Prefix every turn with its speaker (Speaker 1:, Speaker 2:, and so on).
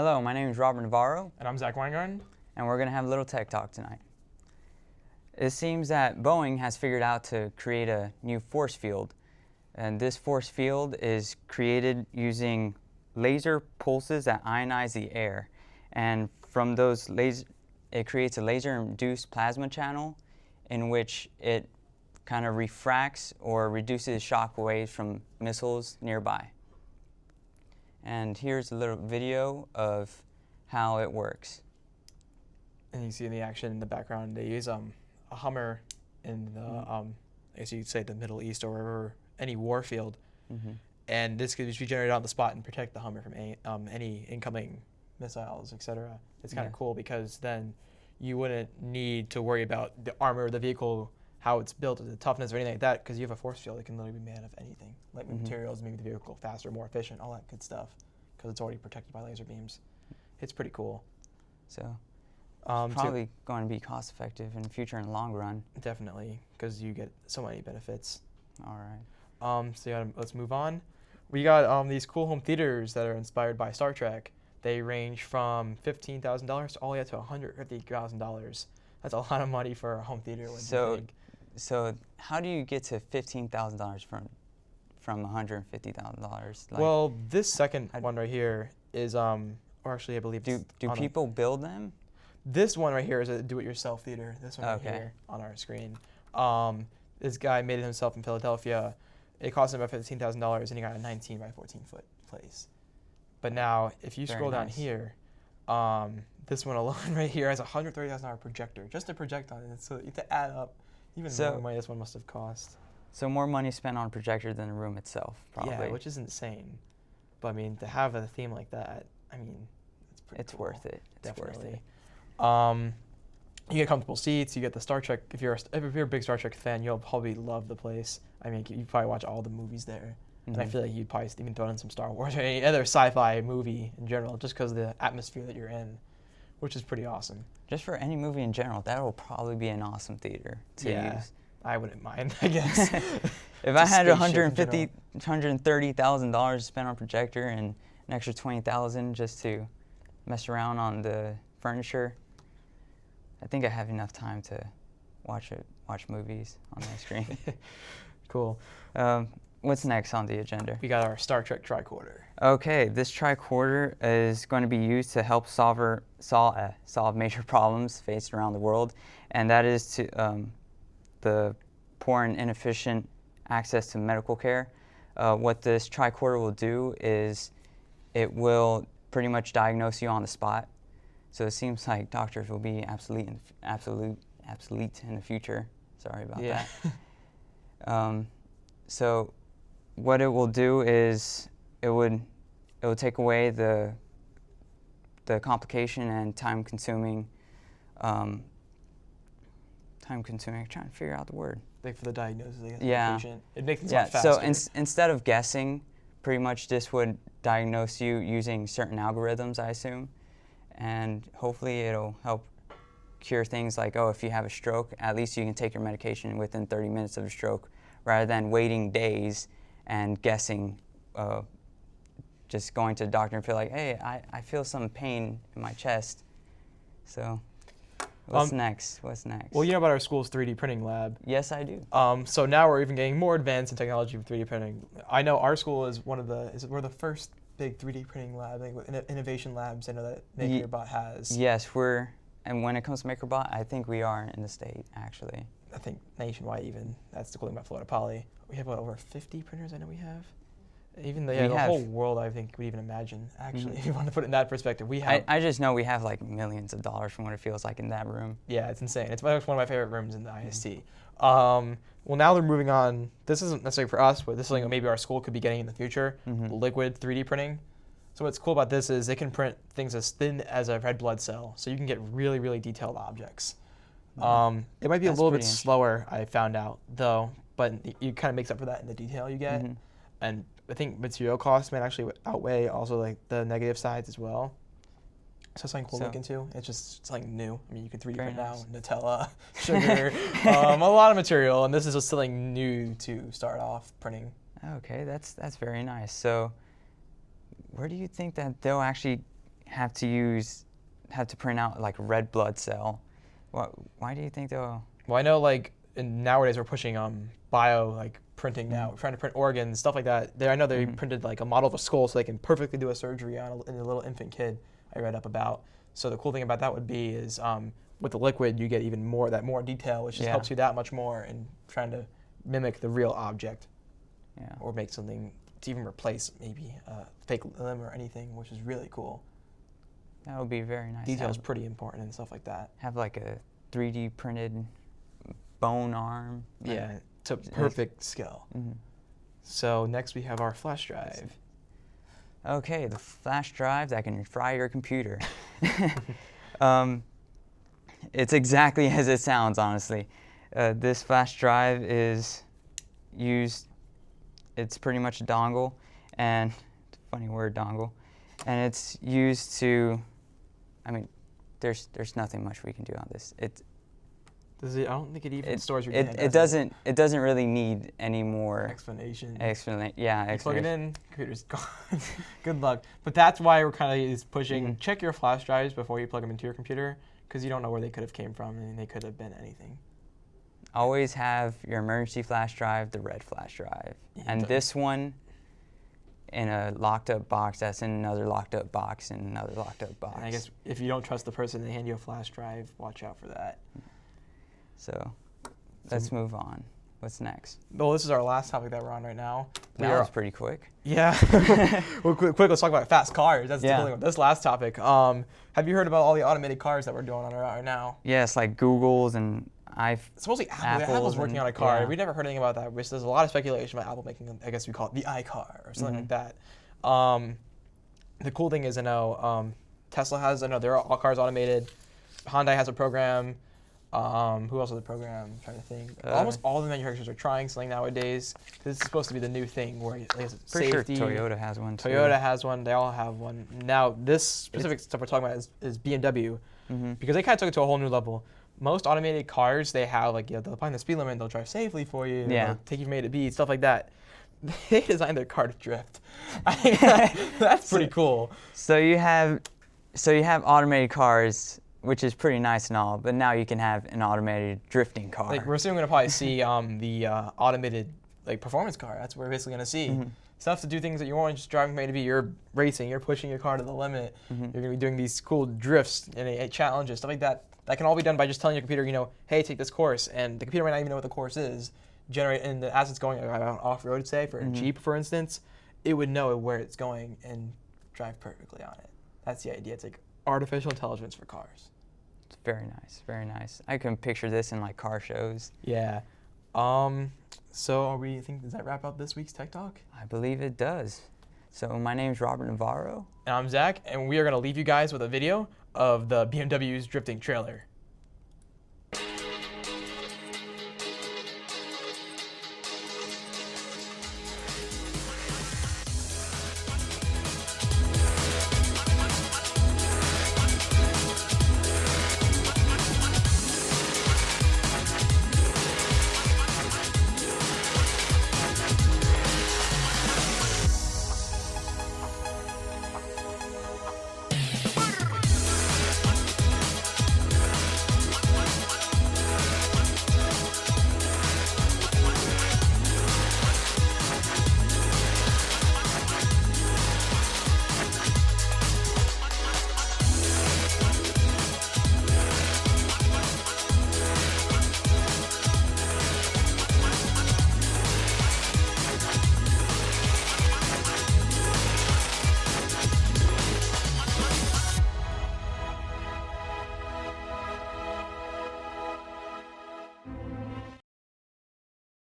Speaker 1: Hello, my name is Robert Navarro,
Speaker 2: And I'm Zach Weingarten.
Speaker 1: and we're going to have a little tech talk tonight. It seems that Boeing has figured out to create a new force field, and this force field is created using laser pulses that ionize the air, and from those it creates a laser-induced plasma channel in which it kind of refracts or reduces shock waves from missiles nearby. And here's a little video of how it works.
Speaker 2: And you see in the action in the background, they use a Hummer in the, I guess you'd say the Middle East or wherever, any war field. And this could just be generated on the spot and protect the Hummer from any incoming missiles, etc. It's kind of cool because then you wouldn't need to worry about the armor of the vehicle, how it's built, the toughness or anything like that, because you have a force field that can literally be made out of anything. Lightweight materials, make the vehicle faster, more efficient, all that good stuff, because it's already protected by laser beams. It's pretty cool.
Speaker 1: So it's probably going to be cost effective in the future in the long run.
Speaker 2: Definitely, because you get so many benefits.
Speaker 1: All right.
Speaker 2: So yeah, let's move on. We got these cool home theaters that are inspired by Star Trek. They range from $15,000 all the way up to $150,000. That's a lot of money for a home theater.
Speaker 1: So how do you get to $15,000 from $150,000? Like,
Speaker 2: well, this second one right here is or actually I believe
Speaker 1: do people build them?
Speaker 2: This one right here is a do-it-yourself theater. This one right here on our screen. This guy made it himself in Philadelphia. It cost him about $15,000, and he got a 19 by 14 foot place. But now, if you scroll down here, this one alone right here has a $130,000 projector, just to project on it. So you have to add up even more money this one must have cost.
Speaker 1: So more money spent on a projector than the room itself, probably.
Speaker 2: Yeah, which is insane. But I mean, to have a theme like that, I mean, it's pretty cool.
Speaker 1: Worth it. It's
Speaker 2: Definitely.
Speaker 1: worth it.
Speaker 2: You get comfortable seats. You get the Star Trek. If you're a big Star Trek fan, you'll probably love the place. I mean, you probably watch all the movies there. And I feel like you'd probably even throw in some Star Wars or any other sci-fi movie in general, just because of the atmosphere that you're in, which is pretty awesome.
Speaker 1: Just for any movie in general, that will probably be an awesome theater to use.
Speaker 2: I wouldn't mind, I guess.
Speaker 1: If I had $130,000 to spend on a projector and an extra $20,000 just to mess around on the furniture, I think I have enough time to watch movies on my screen.
Speaker 2: Cool.
Speaker 1: What's next on the agenda?
Speaker 2: We got our Star Trek Tricorder.
Speaker 1: Okay, this tricorder is going to be used to help solve major problems faced around the world, and that is to the poor and inefficient access to medical care. What this tricorder will do is it will pretty much diagnose you on the spot. So it seems like doctors will be obsolete in the future. Sorry about that. So what it will do is it will take away the complication and time-consuming. I'm trying to figure out the word.
Speaker 2: Like for the diagnosis, I guess.
Speaker 1: Yeah.
Speaker 2: The patient. It makes things a lot faster.
Speaker 1: So instead of guessing, pretty much this would diagnose you using certain algorithms, I assume, and hopefully it'll help cure things like, if you have a stroke, at least you can take your medication within 30 minutes of a stroke, rather than waiting days and guessing, just going to the doctor and feel like, hey, I feel some pain in my chest. So what's next?
Speaker 2: Well, you know about our school's 3D printing lab.
Speaker 1: Yes, I do.
Speaker 2: So now we're even getting more advanced in technology with 3D printing. I know our school is we're the first big 3D printing lab, innovation labs I know that MakerBot has.
Speaker 1: Yes, and when it comes to MakerBot, I think we are in the state, actually.
Speaker 2: I think nationwide even. That's the cool thing about Florida Poly. We have over 50 printers I know we have. Even the whole world, I think, would even imagine, actually, if you want to put it in that perspective.
Speaker 1: I just know we have like millions of dollars from what it feels like in that room.
Speaker 2: Yeah, it's insane. It's one of my favorite rooms in the IST. Well, now they're moving on. This isn't necessarily for us, but this is something that maybe our school could be getting in the future, liquid 3D printing. So what's cool about this is they can print things as thin as a red blood cell, so you can get really, really detailed objects. It might be a little bit slower, I found out, though, but it kind of makes up for that in the detail you get. And I think material costs might actually outweigh also like the negative sides as well. So something cool to look into. It's just something new. I mean, you can 3D print now, Nutella, sugar, a lot of material, and this is just something new to start off printing.
Speaker 1: Okay, that's very nice. So where do you think that they'll actually have to print out like a red blood cell. Why do you think they'll?
Speaker 2: Well, I know like nowadays we're pushing bio like printing now. We're trying to print organs, stuff like that. I know they printed like a model of a skull so they can perfectly do a surgery on a little infant kid I read up about. So the cool thing about that would be is with the liquid you get even more detail, which just helps you that much more in trying to mimic the real object.
Speaker 1: Yeah.
Speaker 2: Or make something to even replace maybe a fake limb or anything, which is really cool.
Speaker 1: That would be very nice.
Speaker 2: Detail's pretty important and stuff like that.
Speaker 1: Have like a 3D printed bone arm.
Speaker 2: Yeah, to perfect scale. So next we have our flash drive.
Speaker 1: Okay, the flash drive that can fry your computer. It's exactly as it sounds, honestly. This flash drive is used, it's pretty much a dongle, and funny word, dongle, and it's used to, I mean, there's nothing much we can do on this.
Speaker 2: Does it? I don't think it even stores your data.
Speaker 1: It doesn't really need any more
Speaker 2: explanation.
Speaker 1: Yeah,
Speaker 2: you plug it in, computer's gone. Good luck. But that's why we're kind of pushing. Check your flash drives before you plug them into your computer, because you don't know where they could have came from, and they could have been anything.
Speaker 1: Always have your emergency flash drive, the red flash drive, and this one in a locked up box that's in another locked up box in another locked up box.
Speaker 2: And I guess if you don't trust the person they hand you a flash drive, watch out for that.
Speaker 1: So let's move on. What's next?
Speaker 2: Well, this is our last topic that we're on right now.
Speaker 1: That was pretty quick.
Speaker 2: Yeah. Well, quick, let's talk about fast cars. That's the cool thing with this last topic. Have you heard about all the automated cars that we're doing on right now?
Speaker 1: Yes, like Google's and
Speaker 2: supposedly Apple's working on a car. We never heard anything about that, which there's a lot of speculation about Apple making, I guess we call it the iCar or something like that. The cool thing is, I know Tesla has, they're all cars automated. Hyundai has a program. Who else has a program? I'm trying to think. Almost all the manufacturers are trying something nowadays. This is supposed to be the new thing where it's
Speaker 1: pretty
Speaker 2: safety.
Speaker 1: sure Toyota has one too.
Speaker 2: Toyota has one. They all have one. Now, this specific stuff we're talking about is BMW, because they kind of took it to a whole new level. Most automated cars, they have they'll find the speed limit, they'll drive safely for you, they'll take you from A to B, stuff like that. They designed their car to drift. I think that's pretty cool.
Speaker 1: So you have automated cars, which is pretty nice and all, but now you can have an automated drifting car.
Speaker 2: We're soon going to probably see the automated performance car. That's what we're basically going to see. Stuff to do things that you weren't just driving from A to B. You're racing. You're pushing your car to the limit. You're going to be doing these cool drifts and challenges, stuff like that. That can all be done by just telling your computer, hey, take this course. And the computer might not even know what the course is. And as it's going off-road, say, for a Jeep, for instance, it would know where it's going and drive perfectly on it. That's the idea. It's like artificial intelligence for cars.
Speaker 1: It's very nice, very nice. I can picture this in car shows.
Speaker 2: Yeah. So does that wrap up this week's Tech Talk?
Speaker 1: I believe it does. So my name's Robert Navarro.
Speaker 2: And I'm Zach, and we are going to leave you guys with a video of the BMW's drifting trailer.